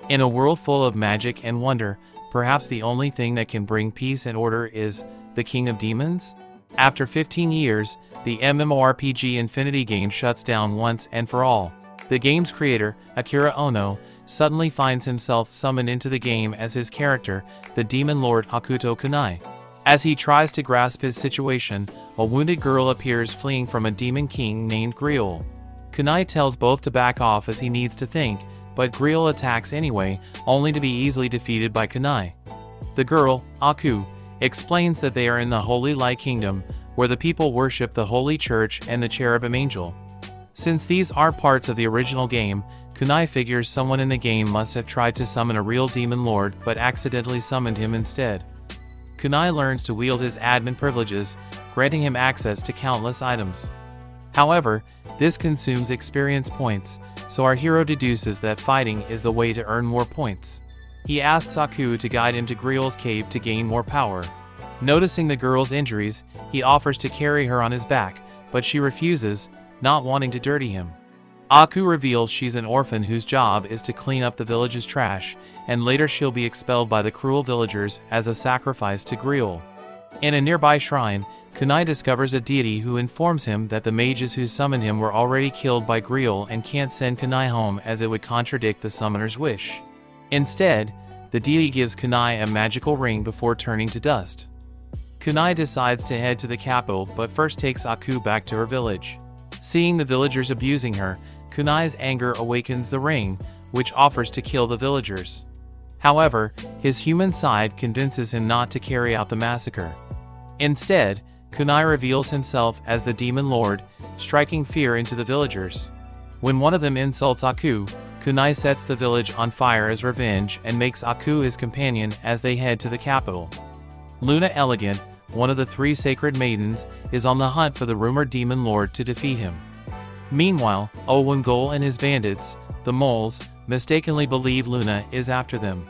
In a world full of magic and wonder, perhaps the only thing that can bring peace and order is the King of Demons? After 15 years, the MMORPG Infinity game shuts down once and for all. The game's creator, Akira Ono, suddenly finds himself summoned into the game as his character, the Demon Lord Hakuto Kunai. As he tries to grasp his situation, a wounded girl appears fleeing from a demon king named Griol. Kunai tells both to back off as he needs to think, but Griol attacks anyway, only to be easily defeated by Kunai. The girl, Aku, explains that they are in the Holy Light Kingdom, where the people worship the Holy Church and the Cherubim Angel. Since these are parts of the original game, Kunai figures someone in the game must have tried to summon a real demon lord but accidentally summoned him instead. Kunai learns to wield his admin privileges, granting him access to countless items. However, this consumes experience points, so our hero deduces that fighting is the way to earn more points. He asks Aku to guide him to Griol's cave to gain more power. Noticing the girl's injuries, he offers to carry her on his back, but she refuses, not wanting to dirty him. Aku reveals she's an orphan whose job is to clean up the village's trash, and later she'll be expelled by the cruel villagers as a sacrifice to Griol. In a nearby shrine, Kunai discovers a deity who informs him that the mages who summoned him were already killed by Griol and can't send Kunai home as it would contradict the summoner's wish. Instead, the deity gives Kunai a magical ring before turning to dust. Kunai decides to head to the capital but first takes Aku back to her village. Seeing the villagers abusing her, Kunai's anger awakens the ring, which offers to kill the villagers. However, his human side convinces him not to carry out the massacre. Instead, Kunai reveals himself as the Demon Lord, striking fear into the villagers. When one of them insults Aku, Kunai sets the village on fire as revenge and makes Aku his companion as they head to the capital. Luna Elegant, one of the three sacred maidens, is on the hunt for the rumored Demon Lord to defeat him. Meanwhile, Owungol and his bandits, the moles, mistakenly believe Luna is after them.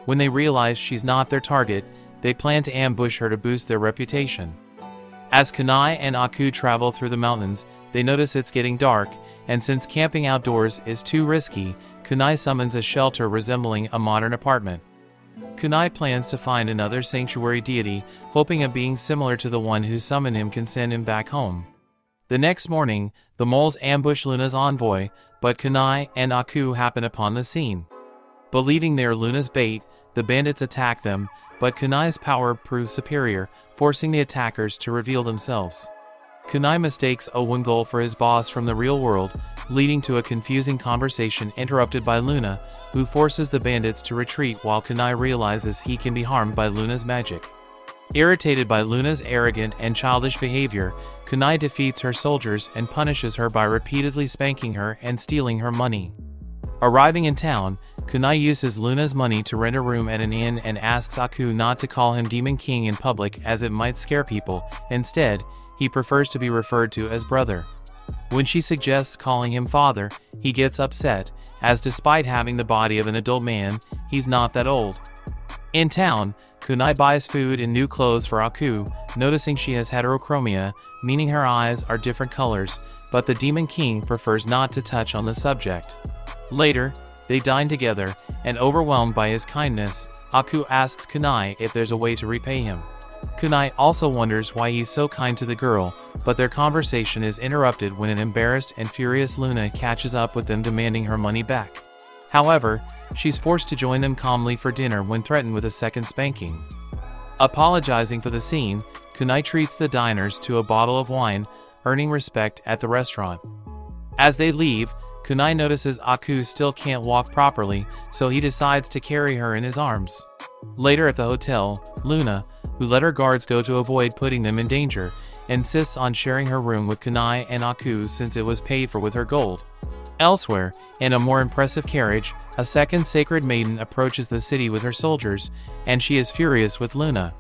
When they realize she's not their target, they plan to ambush her to boost their reputation. As Kunai and Aku travel through the mountains, they notice it's getting dark, and since camping outdoors is too risky, Kunai summons a shelter resembling a modern apartment. Kunai plans to find another sanctuary deity, hoping a being similar to the one who summoned him can send him back home. The next morning, the moles ambush Luna's envoy, but Kunai and Aku happen upon the scene. Believing they are Luna's bait, the bandits attack them, but Kunai's power proves superior, forcing the attackers to reveal themselves. Kunai mistakes Owungol for his boss from the real world, leading to a confusing conversation interrupted by Luna, who forces the bandits to retreat while Kunai realizes he can be harmed by Luna's magic. Irritated by Luna's arrogant and childish behavior, Kunai defeats her soldiers and punishes her by repeatedly spanking her and stealing her money. Arriving in town, Kunai uses Luna's money to rent a room at an inn and asks Aku not to call him Demon King in public as it might scare people. Instead, he prefers to be referred to as brother. When she suggests calling him father, he gets upset, as despite having the body of an adult man, he's not that old. In town, Kunai buys food and new clothes for Aku, noticing she has heterochromia, meaning her eyes are different colors, but the Demon King prefers not to touch on the subject. Later, they dine together, and overwhelmed by his kindness, Aku asks Kunai if there's a way to repay him. Kunai also wonders why he's so kind to the girl, but their conversation is interrupted when an embarrassed and furious Luna catches up with them demanding her money back. However, she's forced to join them calmly for dinner when threatened with a second spanking. Apologizing for the scene, Kunai treats the diners to a bottle of wine, earning respect at the restaurant. As they leave, Kunai notices Aku still can't walk properly, so he decides to carry her in his arms. Later at the hotel, Luna, who let her guards go to avoid putting them in danger, insists on sharing her room with Kunai and Aku since it was paid for with her gold. Elsewhere, in a more impressive carriage, a second sacred maiden approaches the city with her soldiers, and she is furious with Luna.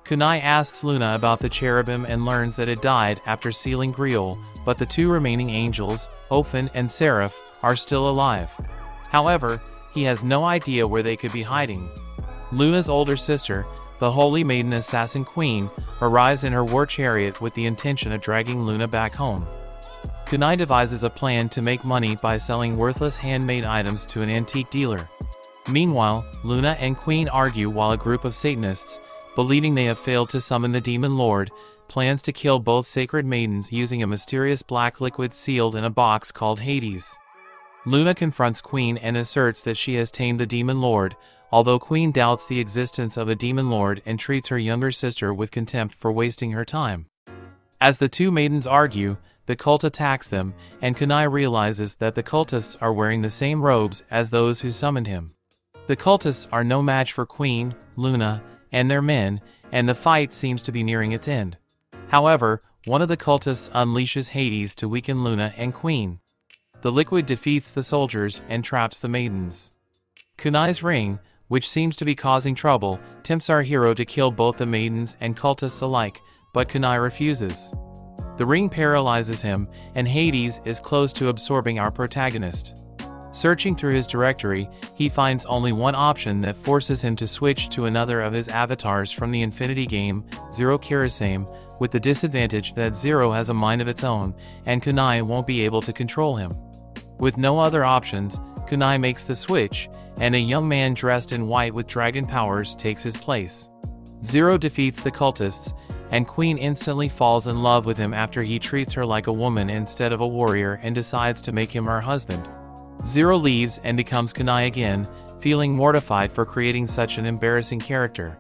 Kunai asks Luna about the cherubim and learns that it died after sealing Griol, but the two remaining angels, Ophin and Seraph, are still alive. However, he has no idea where they could be hiding. Luna's older sister, the Holy Maiden Assassin Queen, arrives in her war chariot with the intention of dragging Luna back home. Kunai devises a plan to make money by selling worthless handmade items to an antique dealer. Meanwhile, Luna and Queen argue while a group of Satanists, believing they have failed to summon the Demon Lord, plans to kill both sacred maidens using a mysterious black liquid sealed in a box called Hades. Luna confronts Queen and asserts that she has tamed the Demon Lord, although Queen doubts the existence of a Demon Lord and treats her younger sister with contempt for wasting her time. As the two maidens argue, the cult attacks them, and Kunai realizes that the cultists are wearing the same robes as those who summoned him. The cultists are no match for Queen, Luna, and their men, and the fight seems to be nearing its end. However, one of the cultists unleashes Hades to weaken Luna and Queen. The liquid defeats the soldiers and traps the maidens. Kunai's ring, which seems to be causing trouble, tempts our hero to kill both the maidens and cultists alike, but Kunai refuses. The ring paralyzes him, and Hades is close to absorbing our protagonist. Searching through his directory, he finds only one option that forces him to switch to another of his avatars from the Infinity game, Zero Kirasame, with the disadvantage that Zero has a mind of its own, and Kunai won't be able to control him. With no other options, Kunai makes the switch, and a young man dressed in white with dragon powers takes his place. Zero defeats the cultists, and Queen instantly falls in love with him after he treats her like a woman instead of a warrior and decides to make him her husband. Zero leaves and becomes Kunai again, feeling mortified for creating such an embarrassing character.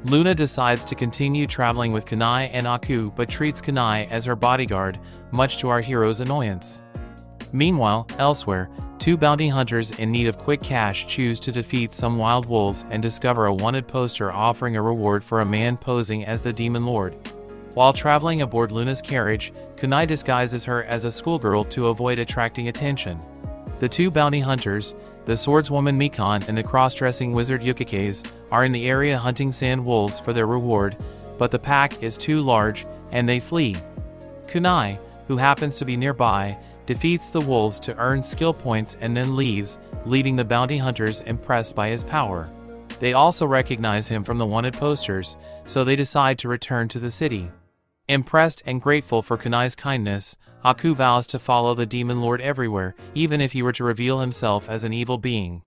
Luna decides to continue traveling with Kunai and Aku but treats Kunai as her bodyguard, much to our hero's annoyance. Meanwhile, elsewhere, two bounty hunters in need of quick cash choose to defeat some wild wolves and discover a wanted poster offering a reward for a man posing as the Demon Lord. While traveling aboard Luna's carriage, Kunai disguises her as a schoolgirl to avoid attracting attention. The two bounty hunters, the swordswoman Mikan and the cross-dressing wizard Yukikes, are in the area hunting sand wolves for their reward, but the pack is too large, and they flee. Kunai, who happens to be nearby, defeats the wolves to earn skill points and then leaves, leaving the bounty hunters impressed by his power. They also recognize him from the wanted posters, so they decide to return to the city. Impressed and grateful for Kunai's kindness, Aku vows to follow the Demon Lord everywhere, even if he were to reveal himself as an evil being.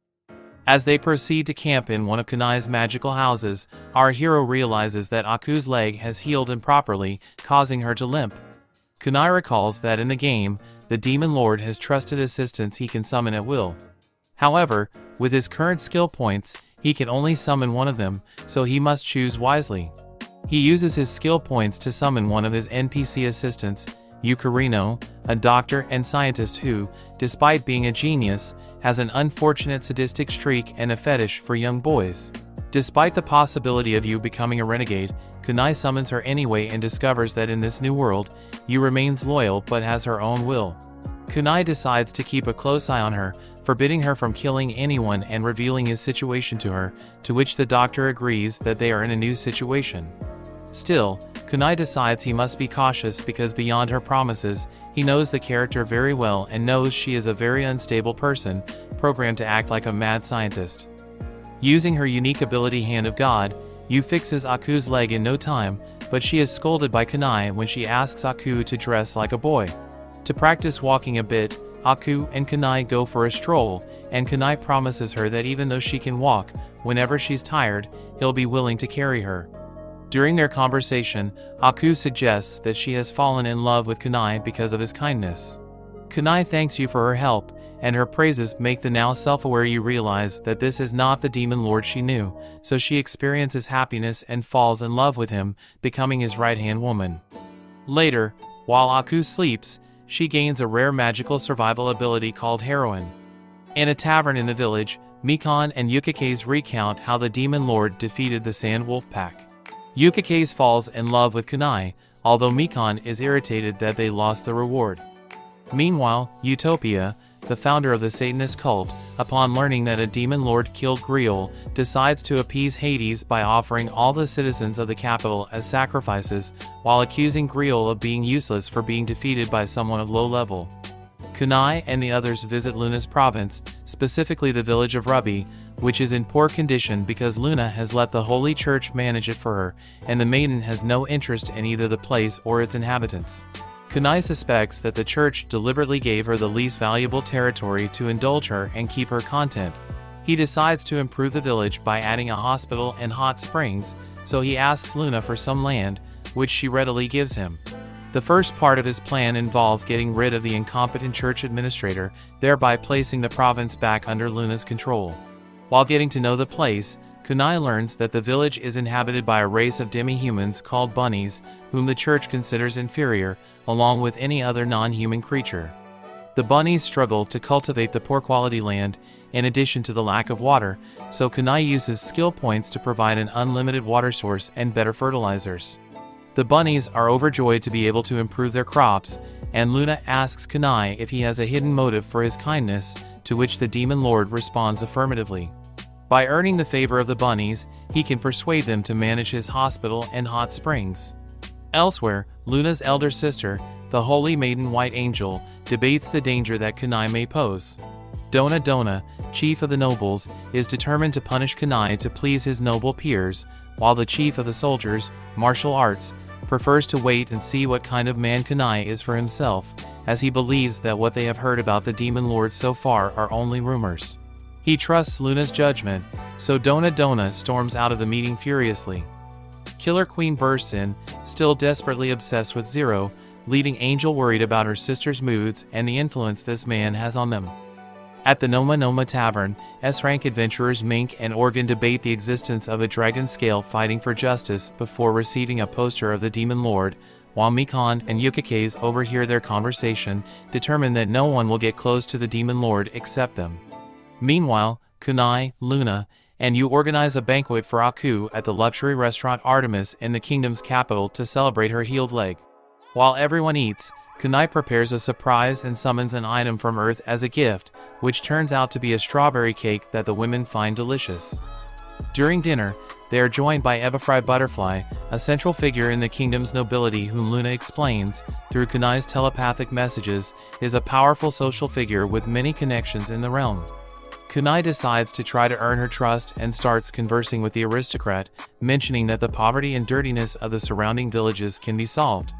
As they proceed to camp in one of Kunai's magical houses, our hero realizes that Aku's leg has healed improperly, causing her to limp. Kunai recalls that in the game, the Demon Lord has trusted assistants he can summon at will. However, with his current skill points, he can only summon one of them, so he must choose wisely. He uses his skill points to summon one of his NPC assistants, Yukarino, a doctor and scientist who, despite being a genius, has an unfortunate sadistic streak and a fetish for young boys. Despite the possibility of Yu becoming a renegade, Kunai summons her anyway and discovers that in this new world, Yu remains loyal but has her own will. Kunai decides to keep a close eye on her, forbidding her from killing anyone and revealing his situation to her, to which the doctor agrees that they are in a new situation. Still, Kunai decides he must be cautious because beyond her promises, he knows the character very well and knows she is a very unstable person, programmed to act like a mad scientist. Using her unique ability Hand of God, Yu fixes Aku's leg in no time, but she is scolded by Kunai when she asks Aku to dress like a boy. To practice walking a bit, Aku and Kunai go for a stroll, and Kunai promises her that even though she can walk, whenever she's tired, he'll be willing to carry her. During their conversation, Aku suggests that she has fallen in love with Kunai because of his kindness. Kunai thanks Yu for her help, and her praises make the now self-aware Yu realize that this is not the Demon Lord she knew, so she experiences happiness and falls in love with him, becoming his right-hand woman. Later, while Aku sleeps, she gains a rare magical survival ability called Heroine. In a tavern in the village, Mikan and Yukikes recount how the Demon Lord defeated the Sand Wolf Pack. Yukikes falls in love with Kunai, although Mikan is irritated that they lost the reward. Meanwhile, Utopia, the founder of the Satanist cult, upon learning that a Demon Lord killed Griol, decides to appease Hades by offering all the citizens of the capital as sacrifices, while accusing Griol of being useless for being defeated by someone of low level. Kunai and the others visit Luna's province, specifically the village of Ruby, which is in poor condition because Luna has let the Holy Church manage it for her, and the maiden has no interest in either the place or its inhabitants. Kunai suspects that the church deliberately gave her the least valuable territory to indulge her and keep her content. He decides to improve the village by adding a hospital and hot springs, so he asks Luna for some land, which she readily gives him. The first part of his plan involves getting rid of the incompetent church administrator, thereby placing the province back under Luna's control. While getting to know the place, Kunai learns that the village is inhabited by a race of demi-humans called bunnies, whom the church considers inferior, along with any other non-human creature. The bunnies struggle to cultivate the poor quality land, in addition to the lack of water, so Kunai uses skill points to provide an unlimited water source and better fertilizers. The bunnies are overjoyed to be able to improve their crops, and Luna asks Kunai if he has a hidden motive for his kindness, to which the Demon Lord responds affirmatively. By earning the favor of the bunnies, he can persuade them to manage his hospital and hot springs. Elsewhere, Luna's elder sister, the Holy Maiden White Angel, debates the danger that Kunai may pose. Dona Dona, chief of the nobles, is determined to punish Kunai to please his noble peers, while the chief of the soldiers, Martial Arts, prefers to wait and see what kind of man Kunai is for himself, as he believes that what they have heard about the Demon Lord so far are only rumors. He trusts Luna's judgment, so Dona Dona storms out of the meeting furiously. Killer Queen bursts in, still desperately obsessed with Zero, leaving Angel worried about her sister's moods and the influence this man has on them. At the Noma Noma Tavern, S-rank adventurers Mink and Organ debate the existence of a dragon scale fighting for justice before receiving a poster of the Demon Lord, while Mikan and Yukikaze overhear their conversation, determined that no one will get close to the Demon Lord except them. Meanwhile, Kunai, Luna, and you organize a banquet for Aku at the luxury restaurant Artemis in the kingdom's capital to celebrate her healed leg. While everyone eats, Kunai prepares a surprise and summons an item from Earth as a gift, which turns out to be a strawberry cake that the women find delicious. During dinner, they are joined by Ebifry Butterfly, a central figure in the kingdom's nobility whom Luna explains, through Kunai's telepathic messages, is a powerful social figure with many connections in the realm. Kunai decides to try to earn her trust and starts conversing with the aristocrat, mentioning that the poverty and dirtiness of the surrounding villages can be solved.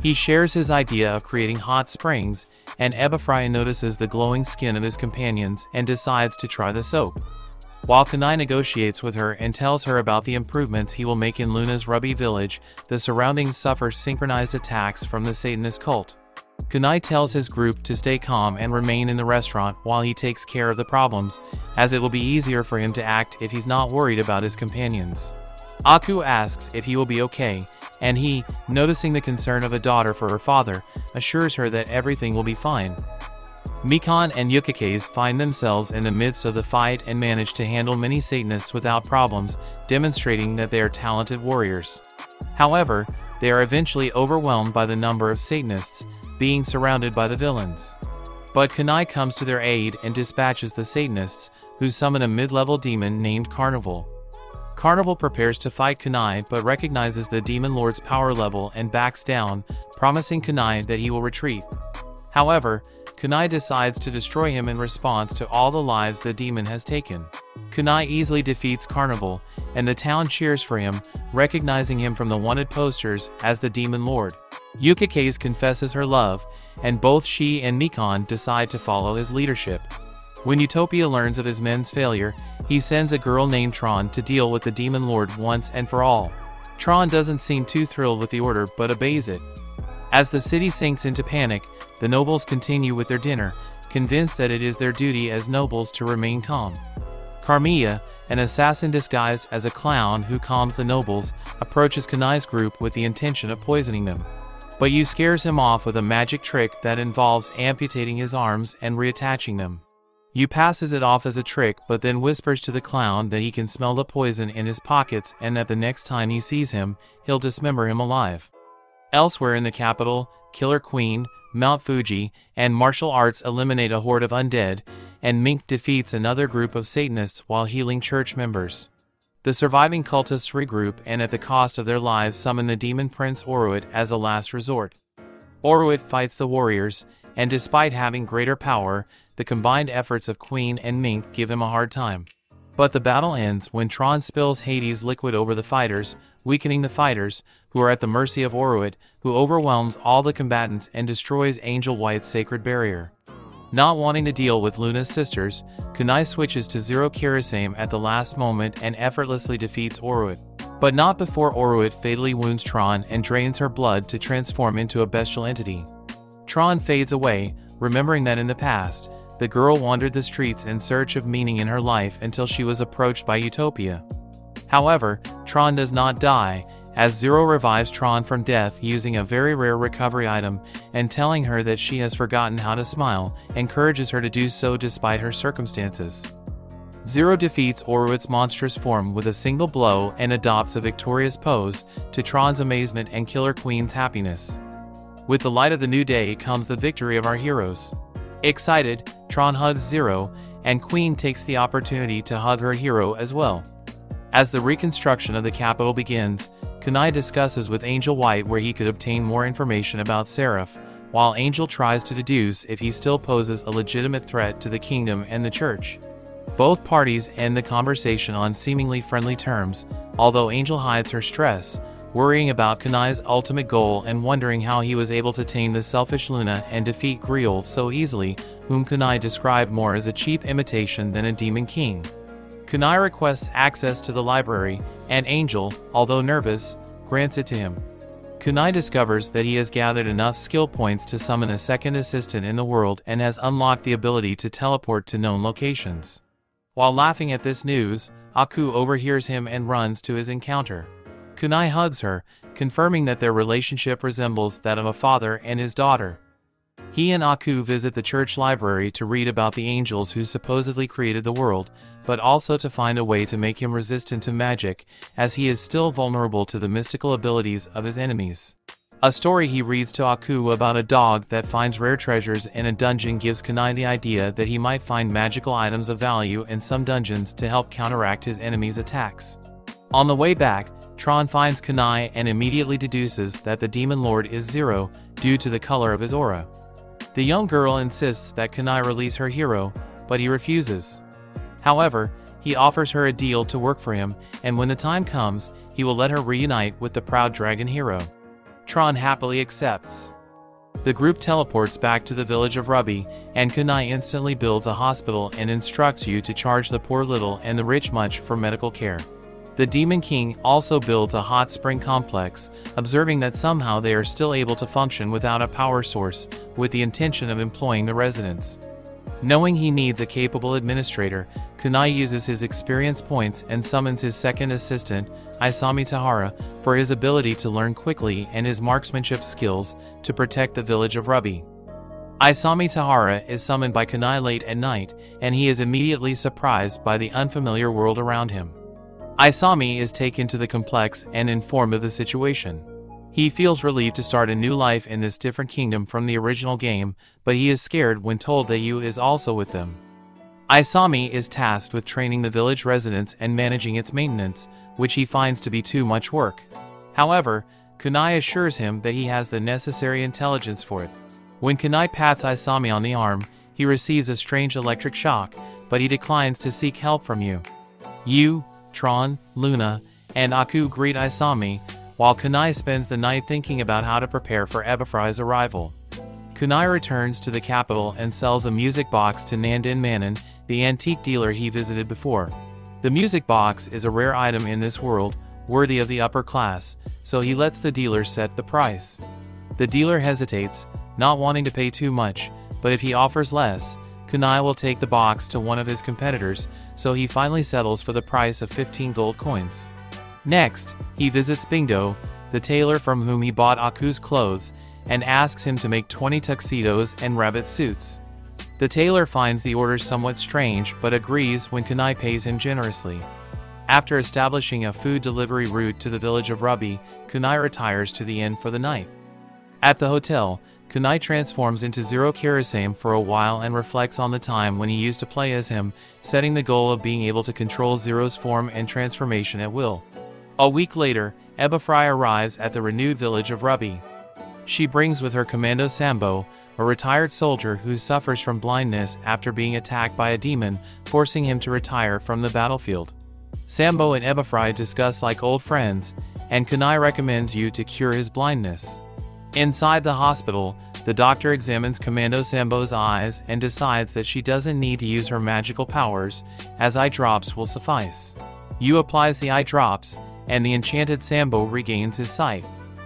He shares his idea of creating hot springs, and Ebifry notices the glowing skin of his companions and decides to try the soap. While Kunai negotiates with her and tells her about the improvements he will make in Luna's Rubby village, the surroundings suffer synchronized attacks from the Satanist cult. Kunai tells his group to stay calm and remain in the restaurant while he takes care of the problems, as it will be easier for him to act if he's not worried about his companions. Aku asks if he will be okay, and he, noticing the concern of a daughter for her father, assures her that everything will be fine. Mikan and Yukikaze find themselves in the midst of the fight and manage to handle many Satanists without problems, demonstrating that they are talented warriors. However, they are eventually overwhelmed by the number of Satanists, being surrounded by the villains. But Kunai comes to their aid and dispatches the Satanists, who summon a mid-level demon named Carnival. Carnival prepares to fight Kunai but recognizes the Demon Lord's power level and backs down, promising Kunai that he will retreat. However, Kunai decides to destroy him in response to all the lives the demon has taken. Kunai easily defeats Carnival, and the town cheers for him, recognizing him from the wanted posters as the Demon Lord. Yukikaze confesses her love, and both she and Mikan decide to follow his leadership. When Utopia learns of his men's failure, he sends a girl named Tron to deal with the Demon Lord once and for all. Tron doesn't seem too thrilled with the order but obeys it. As the city sinks into panic, the nobles continue with their dinner, convinced that it is their duty as nobles to remain calm. Carmilla, an assassin disguised as a clown who calms the nobles, approaches Kunai's group with the intention of poisoning them. But Yu scares him off with a magic trick that involves amputating his arms and reattaching them. Yu passes it off as a trick but then whispers to the clown that he can smell the poison in his pockets and that the next time he sees him, he'll dismember him alive. Elsewhere in the capital, Killer Queen, Mount Fuji, and Martial Arts eliminate a horde of undead, and Mink defeats another group of Satanists while healing church members. The surviving cultists regroup and at the cost of their lives summon the demon prince Oruit as a last resort. Oruit fights the warriors, and despite having greater power, the combined efforts of Queen and Mink give him a hard time. But the battle ends when Tron spills Hades liquid over the fighters, weakening the fighters, who are at the mercy of Oruit, who overwhelms all the combatants and destroys Angel White's sacred barrier. Not wanting to deal with Luna's sisters, Kunai switches to Zero Kirisame at the last moment and effortlessly defeats Oruit. But not before Oruit fatally wounds Tron and drains her blood to transform into a bestial entity. Tron fades away, remembering that in the past, the girl wandered the streets in search of meaning in her life until she was approached by Utopia. However, Tron does not die, as Zero revives Tron from death using a very rare recovery item and telling her that she has forgotten how to smile, encourages her to do so despite her circumstances. Zero defeats Oruit's monstrous form with a single blow and adopts a victorious pose, to Tron's amazement and Killer Queen's happiness. With the light of the new day comes the victory of our heroes. Excited, Tron hugs Zero, and Queen takes the opportunity to hug her hero as well. As the reconstruction of the capital begins, Kunai discusses with Angel White where he could obtain more information about Seraph, while Angel tries to deduce if he still poses a legitimate threat to the kingdom and the church. Both parties end the conversation on seemingly friendly terms, although Angel hides her stress, worrying about Kunai's ultimate goal and wondering how he was able to tame the selfish Luna and defeat Griel so easily, whom Kunai described more as a cheap imitation than a demon king. Kunai requests access to the library, and Angel, although nervous, grants it to him. Kunai discovers that he has gathered enough skill points to summon a second assistant in the world and has unlocked the ability to teleport to known locations. While laughing at this news, Aku overhears him and runs to his encounter. Kunai hugs her, confirming that their relationship resembles that of a father and his daughter. He and Aku visit the church library to read about the angels who supposedly created the world, but also to find a way to make him resistant to magic, as he is still vulnerable to the mystical abilities of his enemies. A story he reads to Aku about a dog that finds rare treasures in a dungeon gives Kunai the idea that he might find magical items of value in some dungeons to help counteract his enemies' attacks. On the way back, Tron finds Kunai and immediately deduces that the Demon Lord is Zero, due to the color of his aura. The young girl insists that Kunai release her hero, but he refuses. However, he offers her a deal to work for him, and when the time comes, he will let her reunite with the proud dragon hero. Tron happily accepts. The group teleports back to the village of Ruby, and Kunai instantly builds a hospital and instructs you to charge the poor little and the rich much for medical care. The Demon King also builds a hot spring complex, observing that somehow they are still able to function without a power source, with the intention of employing the residents. Knowing he needs a capable administrator, Kunai uses his experience points and summons his second assistant, Isami Tahara, for his ability to learn quickly and his marksmanship skills to protect the village of Ruby. Isami Tahara is summoned by Kunai late at night, and he is immediately surprised by the unfamiliar world around him. Isami is taken to the complex and informed of the situation. He feels relieved to start a new life in this different kingdom from the original game, but he is scared when told that Yu is also with them. Isami is tasked with training the village residents and managing its maintenance, which he finds to be too much work. However, Kunai assures him that he has the necessary intelligence for it. When Kunai pats Isami on the arm, he receives a strange electric shock, but he declines to seek help from Yu. Yu, Tron, Luna, and Aku greet Isami, while Kunai spends the night thinking about how to prepare for Ebifrai's arrival. Kunai returns to the capital and sells a music box to Nandin Manon, the antique dealer he visited before. The music box is a rare item in this world, worthy of the upper class, so he lets the dealer set the price. The dealer hesitates, not wanting to pay too much, but if he offers less, Kunai will take the box to one of his competitors, so he finally settles for the price of 15 gold coins. Next, he visits Bingdo, the tailor from whom he bought Aku's clothes, and asks him to make 20 tuxedos and rabbit suits. The tailor finds the order somewhat strange but agrees when Kunai pays him generously. After establishing a food delivery route to the village of Ruby, Kunai retires to the inn for the night. At the hotel, Kunai transforms into Zero Kirisame for a while and reflects on the time when he used to play as him, setting the goal of being able to control Zero's form and transformation at will. A week later, Ebifrai arrives at the renewed village of Ruby. She brings with her Commando Sambo, a retired soldier who suffers from blindness after being attacked by a demon, forcing him to retire from the battlefield. Sambo and Ebifrai discuss like old friends, and Kunai recommends Yu to cure his blindness. Inside the hospital, the doctor examines Commando Sambo's eyes and decides that she doesn't need to use her magical powers, as eye drops will suffice. Yu applies the eye drops, and the enchanted Sambo regains his sight.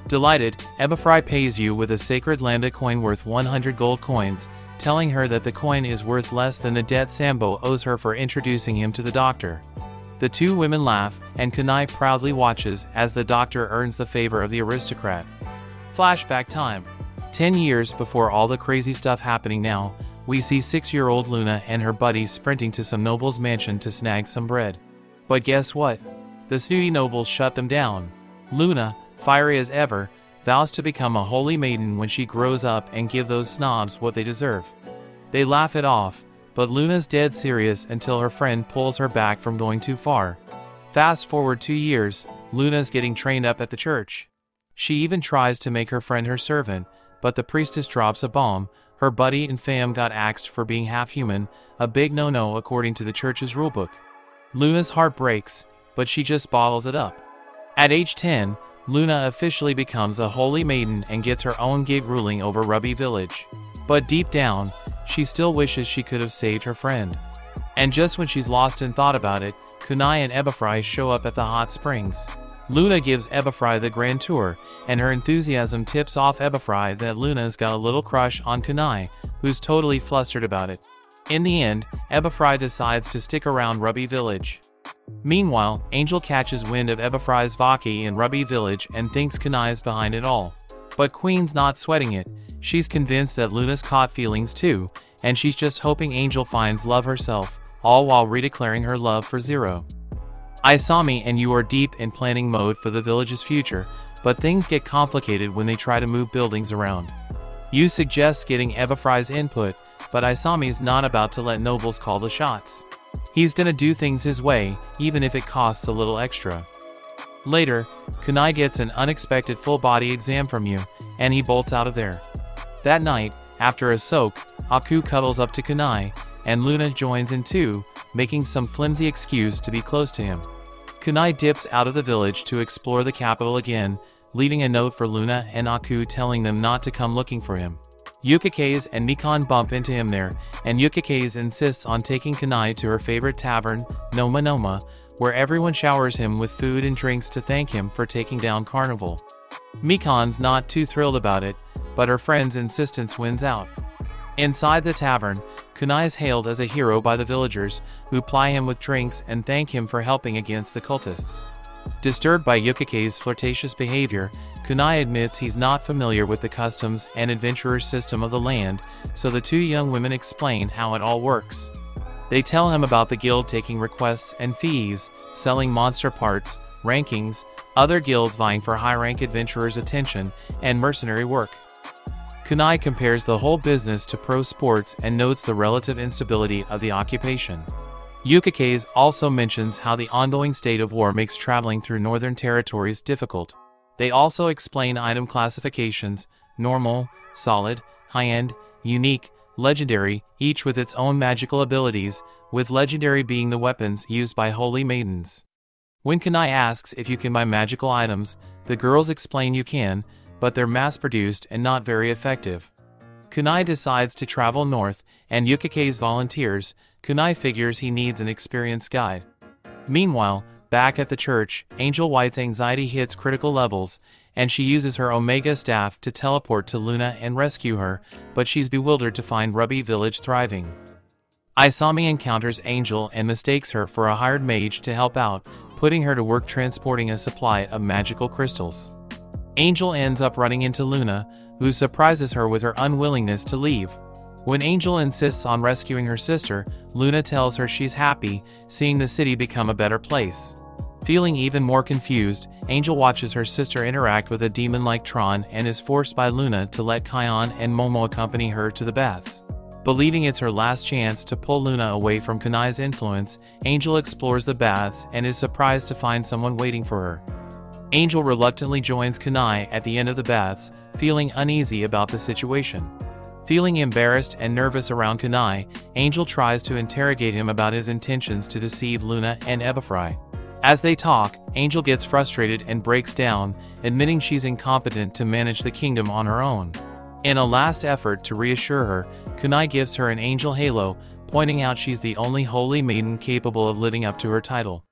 Delighted, Ebifrai pays Yu with a sacred Lambda coin worth 100 gold coins, telling her that the coin is worth less than the debt Sambo owes her for introducing him to the doctor. The two women laugh, and Kunai proudly watches as the doctor earns the favor of the aristocrat. Flashback time. 10 years before all the crazy stuff happening now, we see 6-year-old Luna and her buddies sprinting to some noble's mansion to snag some bread. But guess what? The snooty nobles shut them down. Luna, fiery as ever, vows to become a holy maiden when she grows up and give those snobs what they deserve. They laugh it off, but Luna's dead serious until her friend pulls her back from going too far. Fast forward 2 years, Luna's getting trained up at the church. She even tries to make her friend her servant, but the priestess drops a bomb. Her buddy and fam got axed for being half-human, a big no-no according to the church's rulebook. Luna's heart breaks, but she just bottles it up. At age 10, Luna officially becomes a holy maiden and gets her own gig ruling over Ruby Village. But deep down, she still wishes she could have saved her friend. And just when she's lost in thought about it, Kunai and Ebifrai show up at the hot springs. Luna gives Ebifrai the grand tour, and her enthusiasm tips off Ebifrai that Luna's got a little crush on Kunai, who's totally flustered about it. In the end, Ebifrai decides to stick around Ruby Village. Meanwhile, Angel catches wind of Ebifrai's Vaki in Ruby Village and thinks Kunai's behind it all. But Queen's not sweating it. She's convinced that Luna's caught feelings too, and she's just hoping Angel finds love herself, all while redeclaring her love for Zero. Isami and Yu are deep in planning mode for the village's future, but things get complicated when they try to move buildings around. Yu suggests getting Ebifrai's input, but Isami's not about to let nobles call the shots. He's gonna do things his way, even if it costs a little extra. Later, Kunai gets an unexpected full-body exam from Yu, and he bolts out of there. That night, after a soak, Aku cuddles up to Kunai, and Luna joins in too, making some flimsy excuse to be close to him. Kunai dips out of the village to explore the capital again, leaving a note for Luna and Aku telling them not to come looking for him. Yukikaze and Mikan bump into him there, and Yukikaze insists on taking Kunai to her favorite tavern, Noma Noma, where everyone showers him with food and drinks to thank him for taking down Carnival. Mikan's not too thrilled about it, but her friend's insistence wins out. Inside the tavern, Kunai is hailed as a hero by the villagers, who ply him with drinks and thank him for helping against the cultists. Disturbed by Yukikaze's flirtatious behavior, Kunai admits he's not familiar with the customs and adventurer system of the land, so the two young women explain how it all works. They tell him about the guild taking requests and fees, selling monster parts, rankings, other guilds vying for high-rank adventurers' attention, and mercenary work. Kunai compares the whole business to pro sports and notes the relative instability of the occupation. Yukikaze also mentions how the ongoing state of war makes traveling through northern territories difficult. They also explain item classifications: normal, solid, high-end, unique, legendary, each with its own magical abilities, with legendary being the weapons used by holy maidens. When Kunai asks if you can buy magical items, the girls explain you can, but they're mass-produced and not very effective. Kunai decides to travel north, and Yukikaze volunteers. Kunai figures he needs an experienced guide. Meanwhile, back at the church, Angel White's anxiety hits critical levels, and she uses her Omega staff to teleport to Luna and rescue her, but she's bewildered to find Ruby Village thriving. Isami encounters Angel and mistakes her for a hired mage to help out, putting her to work transporting a supply of magical crystals. Angel ends up running into Luna, who surprises her with her unwillingness to leave. When Angel insists on rescuing her sister, Luna tells her she's happy, seeing the city become a better place. Feeling even more confused, Angel watches her sister interact with a demon like Tron and is forced by Luna to let Kion and Momo accompany her to the baths. Believing it's her last chance to pull Luna away from Kunai's influence, Angel explores the baths and is surprised to find someone waiting for her. Angel reluctantly joins Kunai at the end of the baths, feeling uneasy about the situation. Feeling embarrassed and nervous around Kunai, Angel tries to interrogate him about his intentions to deceive Luna and Ebifrai. As they talk, Angel gets frustrated and breaks down, admitting she's incompetent to manage the kingdom on her own. In a last effort to reassure her, Kunai gives her an angel halo, pointing out she's the only holy maiden capable of living up to her title.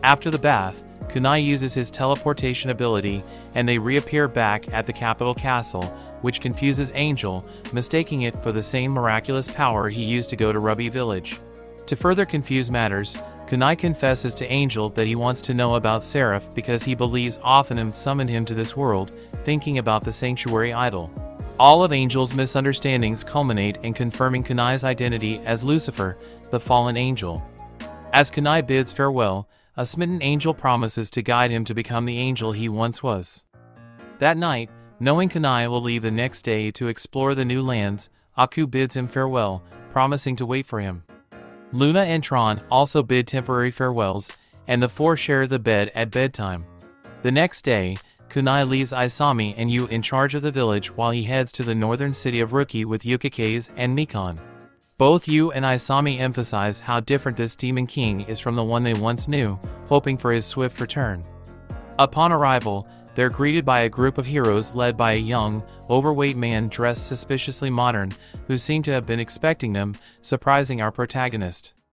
After the bath, Kunai uses his teleportation ability, and they reappear back at the capital castle, which confuses Angel, mistaking it for the same miraculous power he used to go to Ruby Village. To further confuse matters, Kunai confesses to Angel that he wants to know about Seraph because he believes Ophanim summoned him to this world, thinking about the sanctuary idol. All of Angel's misunderstandings culminate in confirming Kunai's identity as Lucifer, the fallen angel. As Kunai bids farewell, a smitten angel promises to guide him to become the angel he once was. That night, knowing Kunai will leave the next day to explore the new lands, Aku bids him farewell, promising to wait for him. Luna and Tron also bid temporary farewells, and the four share the bed at bedtime. The next day, Kunai leaves Isami and Yu in charge of the village while he heads to the northern city of Rookie with Yukikaze and Mikan. Both Yu and Isami emphasize how different this Demon King is from the one they once knew, hoping for his swift return. Upon arrival, they're greeted by a group of heroes led by a young, overweight man dressed suspiciously modern, who seem to have been expecting them, surprising our protagonist.